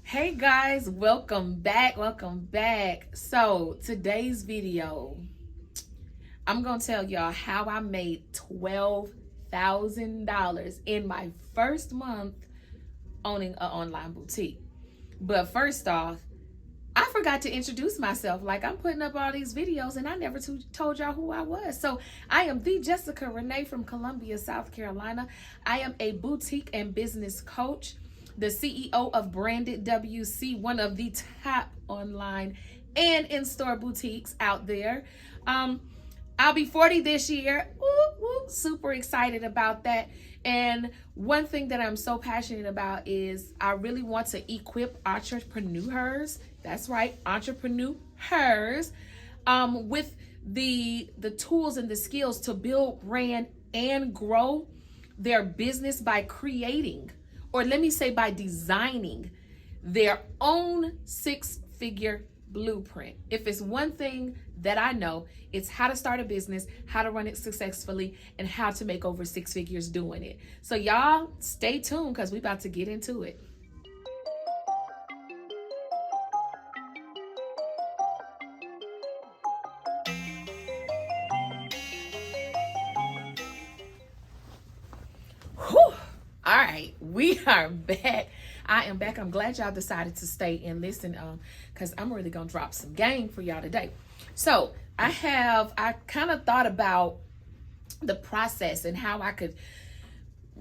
Hey guys, welcome back. So today's video, I'm gonna tell y'all how I made $12,000 in my first month owning an online boutique. But first off, I forgot to introduce myself. Like, I'm putting up all these videos and I never told y'all who I was. So I am the Jessica Renee from Columbia, South Carolina. I am a boutique and business coach, the CEO of Branded WC, one of the top online and in-store boutiques out there. I'll be 40 this year. Whoop, whoop, super excited about that. And one thing that I'm so passionate about is I really want to equip entrepreneurs. That's right, entrepreneurs, with the tools and the skills to build, brand, and grow their business by creating, or let me say by designing, their own six-figure blueprint. If it's one thing that I know, it's how to start a business, how to run it successfully, and how to make over six figures doing it. So y'all stay tuned because we're about to get into it. Whew. All right, we are back. I am back. I'm glad y'all decided to stay and listen, because I'm really gonna drop some game for y'all today. So I kind of thought about the process and how I could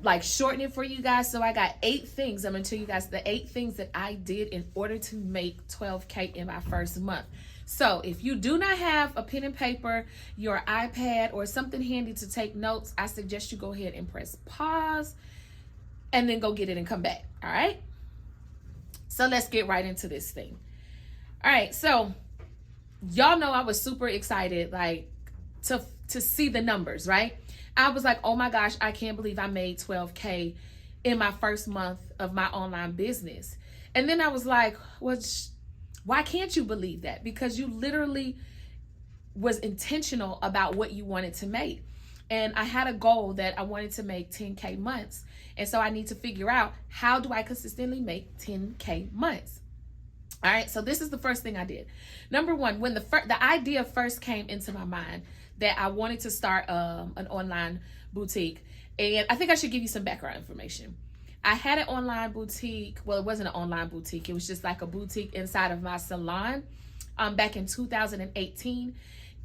like shorten it for you guys. So I got 8 things. I'm gonna tell you guys the 8 things that I did in order to make 12K in my first month. So if you do not have a pen and paper, your iPad, or something handy to take notes, I suggest you go ahead and press pause and then go get it and come back. All right. So let's get right into this thing. All right. So y'all know I was super excited, like to see the numbers, right? I was like, oh my gosh, I can't believe I made 12K in my first month of my online business. And then I was like, well, why can't you believe that? Because you literally was intentional about what you wanted to make. And I had a goal that I wanted to make 10K months. And so I need to figure out, how do I consistently make 10K months? All right, so this is the first thing I did. Number one, when the idea first came into my mind that I wanted to start an online boutique, and I think I should give you some background information. I had an online boutique. Well, it wasn't an online boutique. It was just like a boutique inside of my salon back in 2018.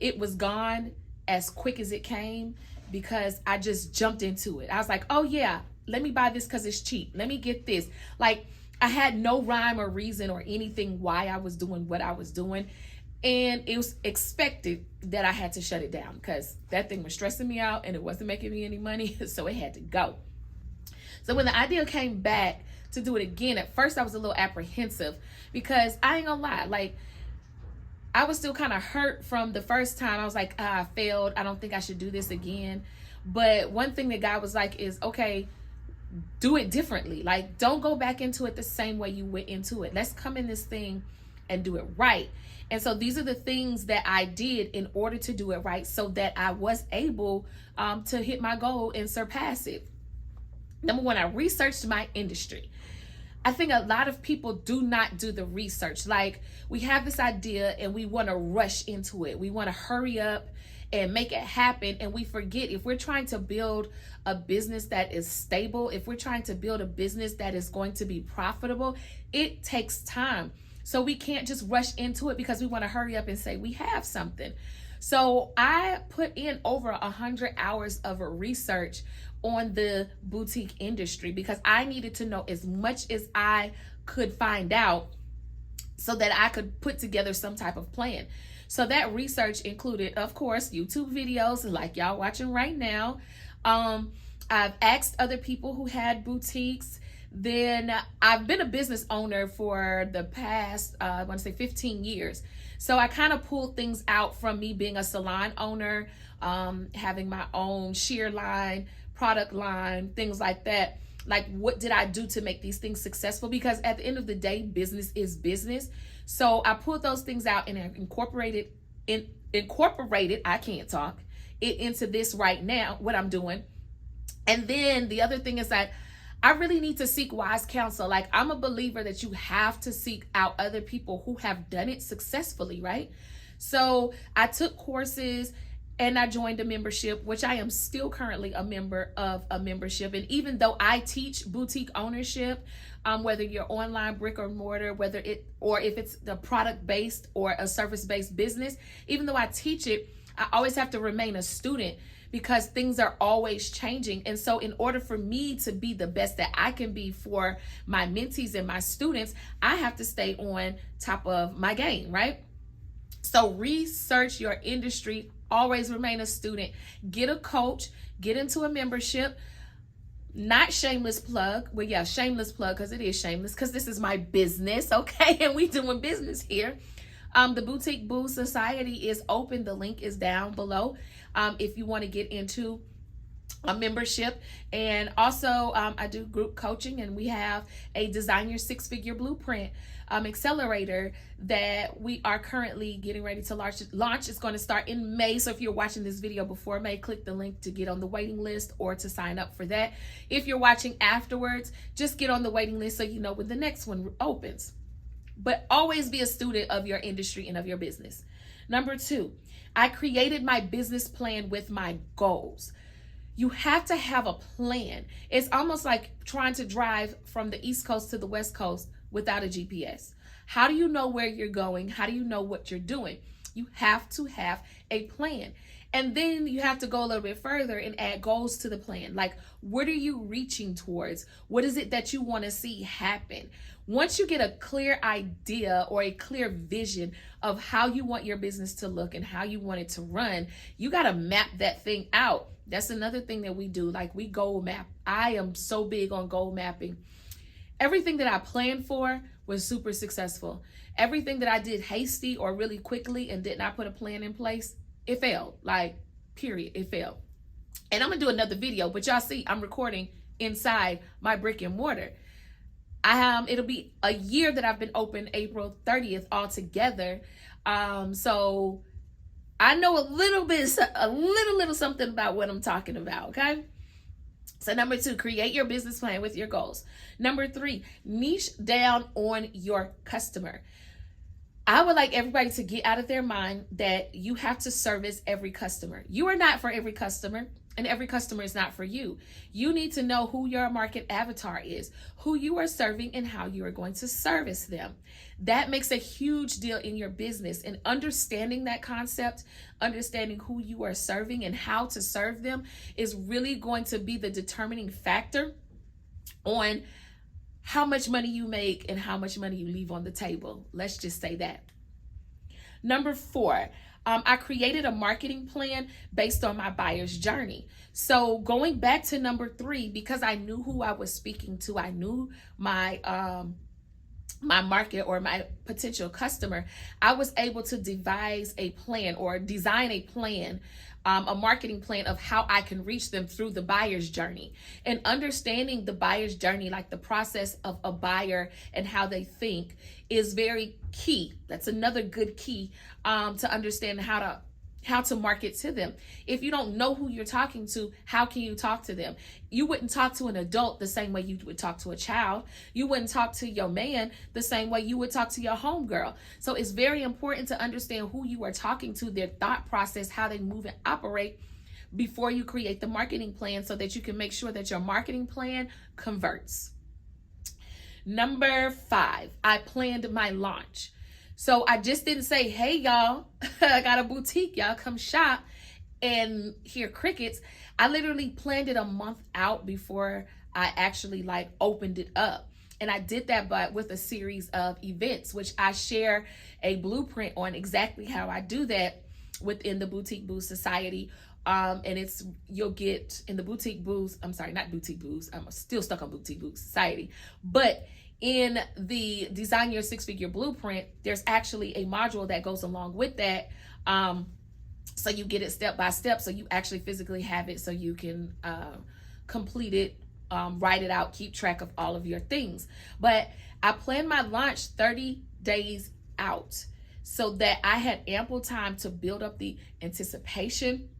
It was gone as quick as it came because I just jumped into it. I was like, oh yeah, let me buy this because it's cheap. Let me get this. Like, I had no rhyme or reason or anything why I was doing what I was doing. And it was expected that I had to shut it down because that thing was stressing me out and it wasn't making me any money. So it had to go. So when the idea came back to do it again, at first I was a little apprehensive because I ain't gonna lie, like, I was still kind of hurt from the first time. I was like, I failed. I don't think I should do this again. But one thing that God was like is, okay, do it differently. Like, don't go back into it the same way you went into it. Let's come in this thing and do it right. And so these are the things that I did in order to do it right so that I was able to hit my goal and surpass it. Number one, I researched my industry. I think a lot of people do not do the research. Like, we have this idea and we want to rush into it. We want to hurry up and make it happen. And we forget, if we're trying to build a business that is stable, if we're trying to build a business that is going to be profitable, it takes time. So we can't just rush into it because we want to hurry up and say we have something. So I put in over 100 hours of research on the boutique industry because I needed to know as much as I could find out so that I could put together some type of plan. So that research included, of course, YouTube videos like y'all watching right now. I've asked other people who had boutiques. Then I've been a business owner for the past, I want to say 15 years. So I kind of pulled things out from me being a salon owner, having my own H.E.R line, product line, things like that. Like, what did I do to make these things successful? Because at the end of the day, business is business. So I pulled those things out and I incorporated, I can't talk, it into this right now, what I'm doing. And then the other thing is that I really need to seek wise counsel. Like, I'm a believer that you have to seek out other people who have done it successfully, right? So I took courses and I joined a membership, which I am still currently a member of a membership. And even though I teach boutique ownership, whether you're online, brick or mortar, or if it's the product based or a service based business, even though I teach it, I always have to remain a student because things are always changing. And so in order for me to be the best that I can be for my mentees and my students, I have to stay on top of my game, right? So research your industry, always remain a student, get a coach, get into a membership. Not shameless plug. Well, yeah, shameless plug, because it is shameless, because this is my business, okay? And we doing business here. The Boutique Boost Society is open. The link is down below if you want to get into a membership. And also I do group coaching, and we have a Design Your Six-Figure Blueprint accelerator that we are currently getting ready to launch. It's going to start in May. So if you're watching this video before May, click the link to get on the waiting list or to sign up for that. If you're watching afterwards, just get on the waiting list so you know when the next one opens. But always be a student of your industry and of your business. Number 2, I created my business plan with my goals. You have to have a plan. It's almost like trying to drive from the East Coast to the West Coast without a GPS. How do you know where you're going? How do you know what you're doing? You have to have a plan. And then you have to go a little bit further and add goals to the plan. Like, what are you reaching towards? What is it that you want to see happen? Once you get a clear idea or a clear vision of how you want your business to look and how you want it to run, you got to map that thing out. That's another thing that we do. Like, we goal map. I am so big on goal mapping. Everything that I planned for was super successful. Everything that I did hasty or really quickly and did not put a plan in place, it failed. Like, period, it failed. And I'm gonna do another video, but y'all see I'm recording inside my brick and mortar. It'll be a year that I've been open, April 30th altogether. So I know a little something about what I'm talking about, okay? So number 2, create your business plan with your goals. Number 3, niche down on your customer. I would like everybody to get out of their mind that you have to service every customer. You are not for every customer, and every customer is not for you. You need to know who your market avatar is, who you are serving, and how you are going to service them. That makes a huge deal in your business. And understanding that concept, understanding who you are serving and how to serve them is really going to be the determining factor on how much money you make and how much money you leave on the table. Let's just say that. Number 4, I created a marketing plan based on my buyer's journey. So going back to number 3, because I knew who I was speaking to, I knew my my market or my potential customer, I was able to devise a plan or design a plan, a marketing plan of how I can reach them through the buyer's journey. And understanding the buyer's journey, like the process of a buyer and how they think, is very key. That's another good key to understand how to market to them. If you don't know who you're talking to, how can you talk to them? You wouldn't talk to an adult the same way you would talk to a child. You wouldn't talk to your man the same way you would talk to your homegirl. So it's very important to understand who you are talking to, their thought process, how they move and operate before you create the marketing plan, so that you can make sure that your marketing plan converts. Number 5, I planned my launch. So I just didn't say, hey, y'all, I got a boutique, y'all come shop, and hear crickets. I literally planned it a month out before I actually opened it up. And I did that with a series of events, which I share a blueprint on exactly how I do that within the Boutique Boost Society. And you'll get in the Boutique Boost, I'm sorry, not Boutique Boost, I'm still stuck on Boutique Boost Society, but in the Design Your Six-Figure Blueprint, there's actually a module that goes along with that. So you get it step by step, so you actually physically have it, so you can complete it, write it out, keep track of all of your things. But I planned my launch 30 days out so that I had ample time to build up the anticipation,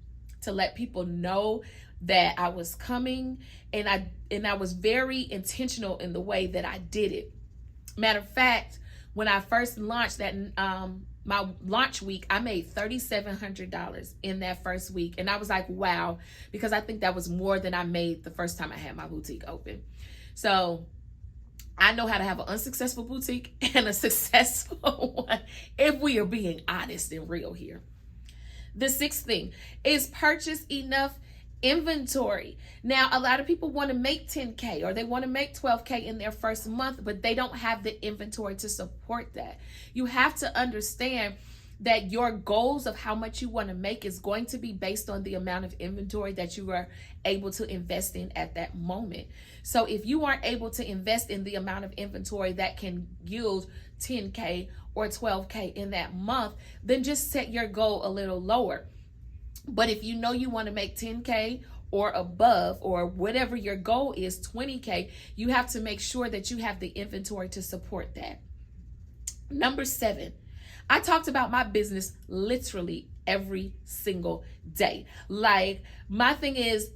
to let people know that I was coming, and I was very intentional in the way that I did it. Matter of fact, when I first launched that my launch week, I made $3,700 in that first week. And I was like, wow, because I think that was more than I made the first time I had my boutique open. So I know how to have an unsuccessful boutique and a successful one, if we are being honest and real here. The sixth thing is purchase enough inventory. Now, a lot of people want to make 10K or they want to make 12K in their first month, but they don't have the inventory to support that. You have to understand that your goals of how much you want to make is going to be based on the amount of inventory that you are able to invest in at that moment. So if you aren't able to invest in the amount of inventory that can yield 10K or 12K in that month, then just set your goal a little lower. But if you know you want to make 10K or above, or whatever your goal is, 20K, you have to make sure that you have the inventory to support that. Number 7, I talked about my business literally every single day. Like, my thing is,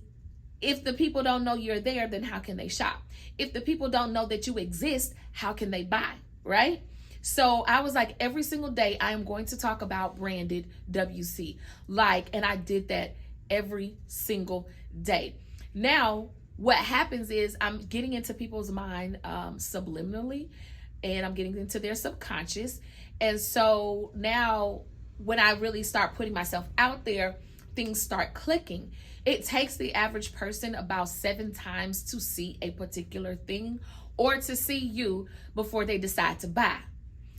if the people don't know you're there, then how can they shop? If the people don't know that you exist, how can they buy, right? So I was like, every single day I am going to talk about branded WC. And I did that every single day. Now, what happens is I'm getting into people's mind subliminally, and I'm getting into their subconscious. And so now when I really start putting myself out there, things start clicking. It takes the average person about 7 times to see a particular thing or to see you before they decide to buy.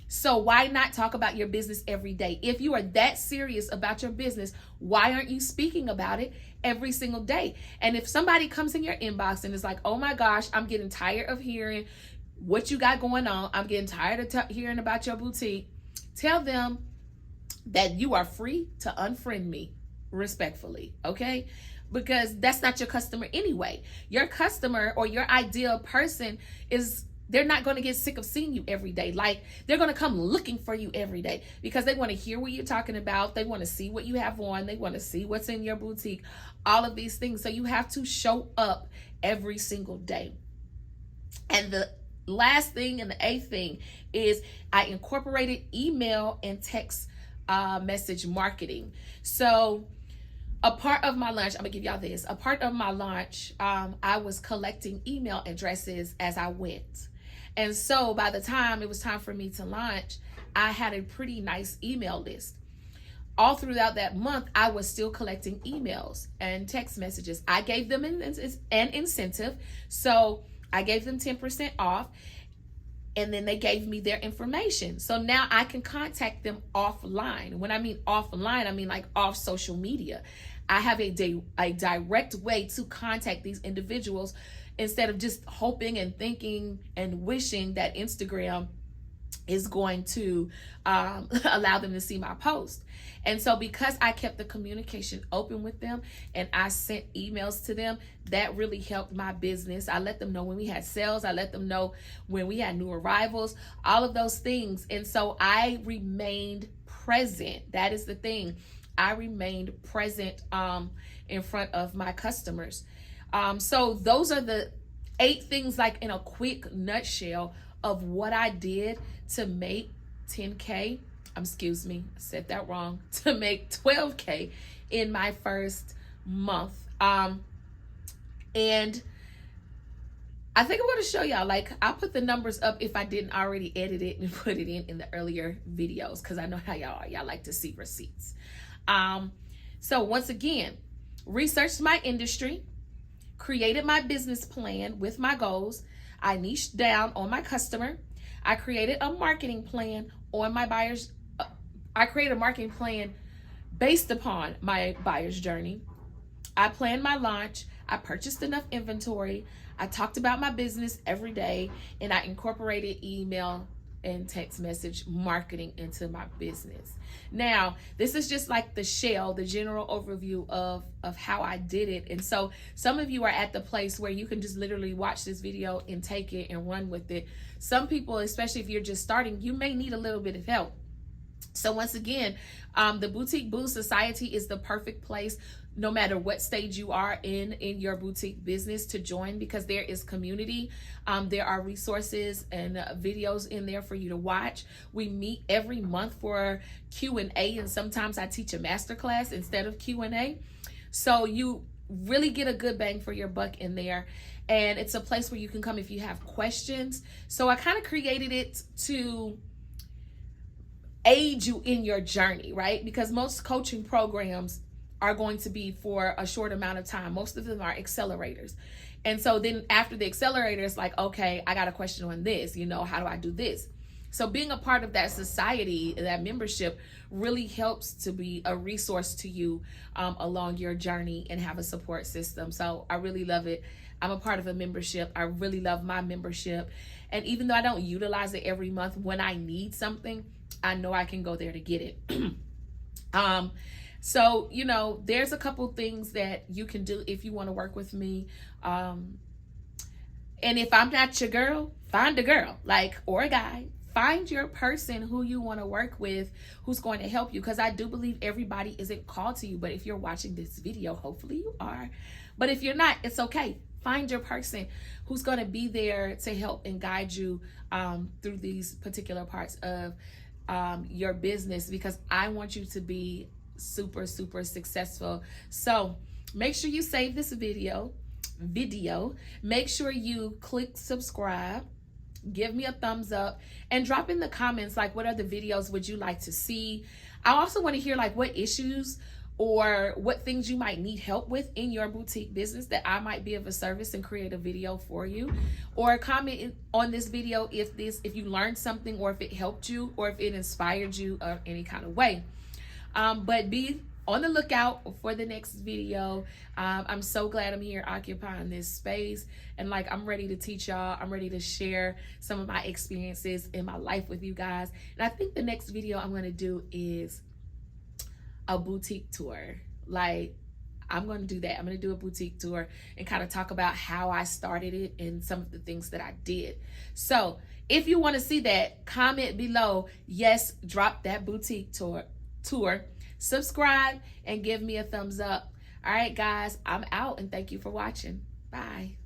So why not talk about your business every day? If you are that serious about your business, why aren't you speaking about it every single day? And if somebody comes in your inbox and is like, oh my gosh, I'm getting tired of hearing what you got going on, I'm getting tired of hearing about your boutique, tell them that you are free to unfriend me respectfully, okay? Because that's not your customer anyway. Your customer or your ideal person they're not going to get sick of seeing you every day. Like, they're going to come looking for you every day because they want to hear what you're talking about. They want to see what you have on. They want to see what's in your boutique, all of these things. So you have to show up every single day. And the last thing and the 8th thing is I incorporated email and text message marketing. So a part of my launch, I'm gonna give y'all this. A part of my launch, I was collecting email addresses as I went. And so by the time it was time for me to launch, I had a pretty nice email list. All throughout that month, I was still collecting emails and text messages. I gave them an incentive. So I gave them 10% off, and then they gave me their information. So now I can contact them offline. When I mean offline, I mean like off social media. I have a direct way to contact these individuals instead of just hoping and thinking and wishing that Instagram is going to allow them to see my post. And so because I kept the communication open with them and I sent emails to them, that really helped my business. I let them know when we had sales. I let them know when we had new arrivals, all of those things. And so I remained present. That is the thing. I remained present in front of my customers. So those are the 8 things, like in a quick nutshell, of what I did to make 10K. Excuse me, I said that wrong. To make 12K in my first month. And I think I'm going to show y'all, like, I'll put the numbers up if I didn't already edit it and put it in the earlier videos, because I know how y'all are. Y'all like to see receipts. So once again, researched my industry, created my business plan with my goals. I niched down on my customer. I created a marketing plan on my buyers. I created a marketing plan based upon my buyer's journey. I planned my launch. I purchased enough inventory. I talked about my business every day, and I incorporated email and text message marketing into my business. Now, this is just like the shell, the general overview of how I did it. And so some of you are at the place where you can just literally watch this video and take it and run with it. Some people, especially if you're just starting, you may need a little bit of help. So once again, the Boutique Boo Society is the perfect place. no matter what stage you are in your boutique business, to join, because there is community. There are resources and videos in there for you to watch. We meet every month for Q&A, and sometimes I teach a masterclass instead of Q&A. So you really get a good bang for your buck in there. And it's a place where you can come if you have questions. So I kind of created it to aid you in your journey, right? Because most coaching programs are going to be for a short amount of time. Most of them are accelerators. And so then after the accelerator, it's like, okay, I got a question on this, how do I do this? So being a part of that society, that membership, really helps to be a resource to you along your journey and have a support system. So I really love it. I'm a part of a membership. I really love my membership. And even though I don't utilize it every month, when I need something, I know I can go there to get it. So, there's a couple things that you can do if you want to work with me. And if I'm not your girl, find a girl, or a guy. Find your person who you want to work with, who's going to help you. Because I do believe everybody isn't called to you. But if you're watching this video, hopefully you are. But if you're not, it's okay. Find your person who's going to be there to help and guide you through these particular parts of your business, because I want you to be super, super successful. So make sure you save this video. Make sure you click subscribe, give me a thumbs up, and drop in the comments what other videos would you like to see. I also want to hear what issues or what things you might need help with in your boutique business that I might be of a service and create a video for you. Or comment on this video if you learned something, or if it helped you, or if it inspired you in any kind of way. But be on the lookout for the next video. I'm so glad I'm here occupying this space, and I'm ready to teach y'all. I'm ready to share some of my experiences in my life with you guys. And I think the next video I'm going to do is a boutique tour. I'm going to do that. I'm going to do a boutique tour and kind of talk about how I started it and some of the things that I did. So if you want to see that, comment below. Yes, drop that boutique tour. Subscribe and give me a thumbs up. All right, guys, I'm out, and thank you for watching. Bye.